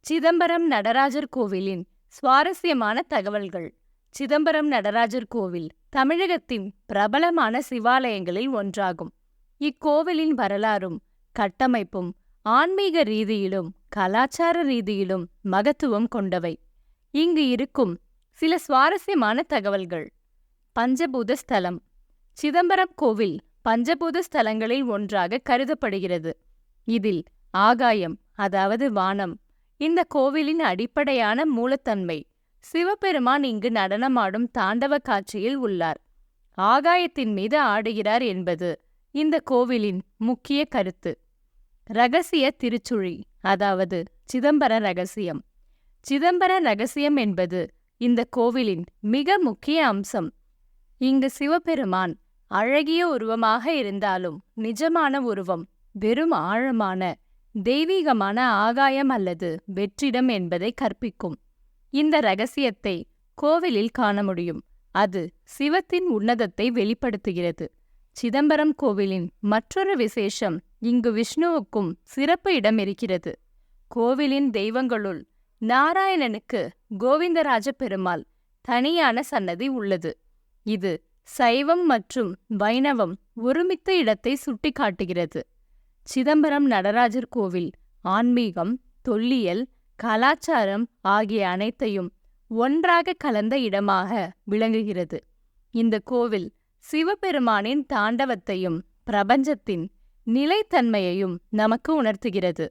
சிதம்பரம் நடராஜர் கோவிலின் சுவாரஸ்யமான தகவல்கள். சிதம்பரம் நடராஜர் கோவில் தமிழகத்தின் பிரபலமான சிவாலயங்களில் ஒன்றாகும். இக்கோவிலின் வரலாறும் கட்டமைப்பும் ஆன்மீக ரீதியிலும் கலாச்சார ரீதியிலும் மகத்துவம் கொண்டவை. இங்கு இருக்கும் சில சுவாரஸ்யமான தகவல்கள். பஞ்சபூத ஸ்தலம். சிதம்பரம் கோவில் பஞ்சபூத ஸ்தலங்களில் ஒன்றாக கருதப்படுகிறது. இதில் ஆகாயம், அதாவது வானம், இந்த கோவிலின் அடிப்படையான மூலத்தன்மை. சிவபெருமான் இங்கு நடனமாடும் தாண்டவ காட்சியில் உள்ளார். ஆகாயத்தின் மீது ஆடுகிறார் என்பது இந்த கோவிலின் முக்கிய கருத்து. இரகசிய திருச்சுழி, அதாவது சிதம்பர ரகசியம். சிதம்பர ரகசியம் என்பது இந்த கோவிலின் மிக முக்கிய அம்சம். இங்கு சிவபெருமான் அழகிய உருவமாக இருந்தாலும் நிஜமான உருவம் வெறும் ஆழமான தெய்வீகமான ஆகாயம் அல்லது வெற்றிடம் என்பதை கற்பிக்கும். இந்த இரகசியத்தை கோவிலில் காண முடியும். அது சிவத்தின் உன்னதத்தை வெளிப்படுத்துகிறது. சிதம்பரம் கோவிலின் மற்றொரு விசேஷம், இங்கு விஷ்ணுவுக்கும் சிறப்பு இடம் இருக்கிறது. கோவிலின் தெய்வங்களுள் நாராயணனுக்கு கோவிந்தராஜ பெருமாள் தனியான சன்னதி உள்ளது. இது சைவம் மற்றும் வைணவம் ஒருமித்த இடத்தை சுட்டிக்காட்டுகிறது. சிதம்பரம் நடராஜர் கோவில் ஆன்மீகம், தொல்லியல், கலாச்சாரம் ஆகிய அனைத்தையும் ஒன்றாக கலந்த இடமாக விளங்குகிறது. இந்த கோவில் சிவபெருமானின் தாண்டவத்தையும் பிரபஞ்சத்தின் நிலைத்தன்மையையும் நமக்கு உணர்த்துகிறது.